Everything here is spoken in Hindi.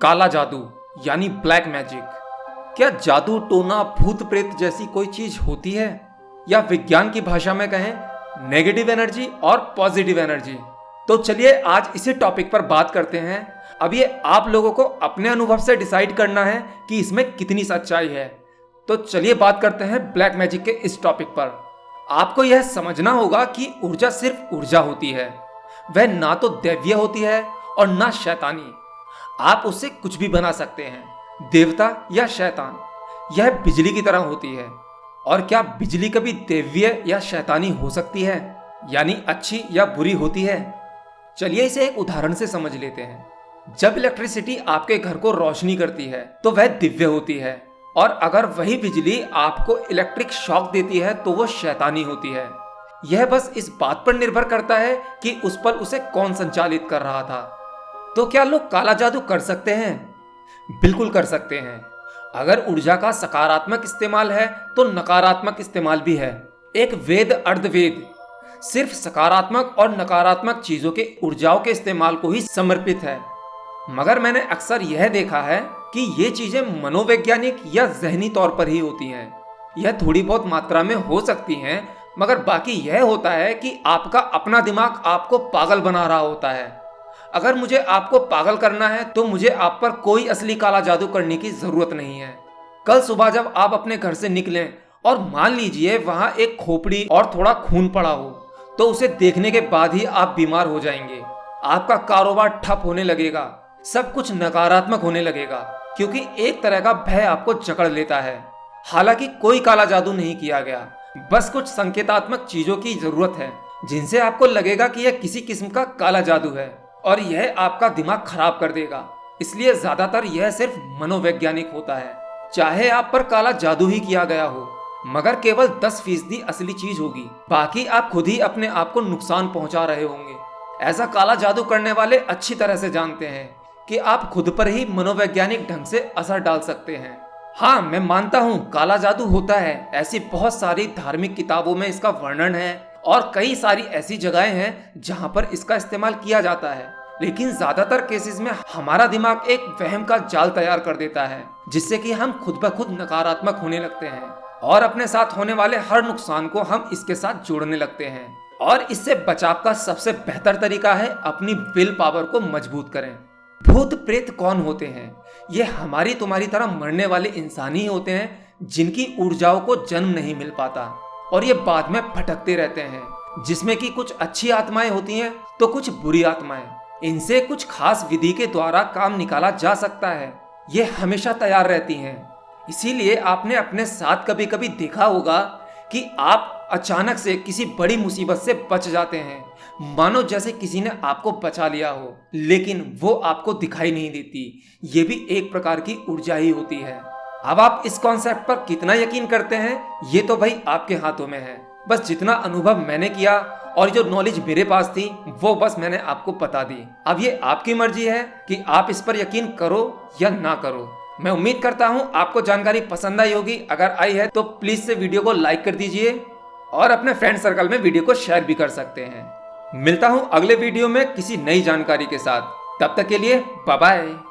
काला जादू यानी ब्लैक मैजिक। क्या जादू टोना भूत प्रेत जैसी कोई चीज होती है, या विज्ञान की भाषा में कहें नेगेटिव एनर्जी और पॉजिटिव एनर्जी? तो चलिए आज इसी टॉपिक पर बात करते हैं। अब ये आप लोगों को अपने अनुभव से डिसाइड करना है कि इसमें कितनी सच्चाई है। तो चलिए बात करते हैं ब्लैक मैजिक के इस टॉपिक पर। आपको यह समझना होगा कि ऊर्जा सिर्फ ऊर्जा होती है, वह ना तो दैवीय होती है और ना शैतानी। आप उससे कुछ भी बना सकते हैं, देवता या शैतान। यह बिजली की तरह होती है। और क्या बिजली कभी दैवीय या शैतानी हो सकती है, यानी अच्छी या बुरी होती है? चलिए इसे एक उदाहरण से समझ लेते हैं। जब इलेक्ट्रिसिटी आपके घर को रोशनी करती है तो वह दिव्य होती है, और अगर वही बिजली आपको इलेक्ट्रिक शॉक देती है तो वो शैतानी होती है। यह बस इस बात पर निर्भर करता है कि उस पर उसे कौन संचालित कर रहा था। तो क्या लोग काला जादू कर सकते हैं? बिल्कुल कर सकते हैं। अगर ऊर्जा का सकारात्मक इस्तेमाल है तो नकारात्मक इस्तेमाल भी है। एक वेद अर्धवेद सिर्फ सकारात्मक और नकारात्मक चीजों के ऊर्जाओं के इस्तेमाल को ही समर्पित है। मगर मैंने अक्सर यह देखा है कि ये चीजें मनोवैज्ञानिक या जहनी तौर पर ही होती हैं। यह थोड़ी बहुत मात्रा में हो सकती हैं, मगर बाकी यह होता है कि आपका अपना दिमाग आपको पागल बना रहा होता है। अगर मुझे आपको पागल करना है तो मुझे आप पर कोई असली काला जादू करने की जरूरत नहीं है। कल सुबह जब आप अपने घर से निकलें और मान लीजिए वहां एक खोपड़ी और थोड़ा खून पड़ा हो, तो उसे देखने के बाद ही आप बीमार हो जाएंगे। आपका कारोबार ठप होने लगेगा, सब कुछ नकारात्मक होने लगेगा, क्योंकि एक तरह का भय आपको जकड़ लेता है। हालांकि कोई काला जादू नहीं किया गया, बस कुछ संकेतात्मक चीजों की जरूरत है जिनसे आपको लगेगा कि यह किसी किस्म का काला जादू है, और यह आपका दिमाग खराब कर देगा। इसलिए ज्यादातर यह सिर्फ मनोवैज्ञानिक होता है। चाहे आप पर काला जादू ही किया गया हो, मगर केवल 10% असली चीज होगी, बाकी आप खुद ही अपने आप को नुकसान पहुंचा रहे होंगे। ऐसा काला जादू करने वाले अच्छी तरह से जानते हैं कि आप खुद पर ही मनोवैज्ञानिक ढंग से असर डाल सकते हैं। हाँ, मैं मानता हूँ काला जादू होता है। ऐसी बहुत सारी धार्मिक किताबों में इसका वर्णन है, और कई सारी ऐसी जगहें हैं जहां पर इसका इस्तेमाल किया जाता है। लेकिन ज्यादातर केसेस में हमारा दिमाग एक वहम का जाल तैयार कर देता है, जिससे कि हम खुद ब खुद नकारात्मक होने लगते हैं, और अपने साथ होने वाले हर नुकसान को हम इसके साथ जोड़ने लगते हैं। और इससे बचाव का सबसे बेहतर तरीका है अपनी विल पावर को मजबूत करें। भूत प्रेत कौन होते हैं? ये हमारी तुम्हारी तरह मरने वाले इंसान ही होते हैं, जिनकी ऊर्जाओं को जन्म नहीं मिल पाता, और ये बाद में भटकते रहते हैं, जिसमें कि कुछ अच्छी आत्माएं होती हैं तो कुछ बुरी आत्माएं। इनसे कुछ खास विधि के द्वारा काम निकाला जा सकता है। ये हमेशा तैयार रहती हैं। इसीलिए आपने अपने साथ कभी कभी देखा होगा कि आप अचानक से किसी बड़ी मुसीबत से बच जाते हैं, मानो जैसे किसी ने आपको बचा लिया हो, लेकिन वो आपको दिखाई नहीं देती। ये भी एक प्रकार की ऊर्जा ही होती है। अब आप इस कॉन्सेप्ट पर कितना यकीन करते हैं, ये तो भाई आपके हाथों में है। बस जितना अनुभव मैंने किया और जो नॉलेज मेरे पास थी, वो बस मैंने आपको बता दी। अब ये आपकी मर्जी है कि आप इस पर यकीन करो या ना करो। मैं उम्मीद करता हूँ आपको जानकारी पसंद आई होगी। अगर आई है तो प्लीज से वीडियो को लाइक कर दीजिए, और अपने फ्रेंड सर्कल में वीडियो को शेयर भी कर सकते हैं। मिलता हूँ अगले वीडियो में किसी नई जानकारी के साथ। तब तक के लिए बाय बाय।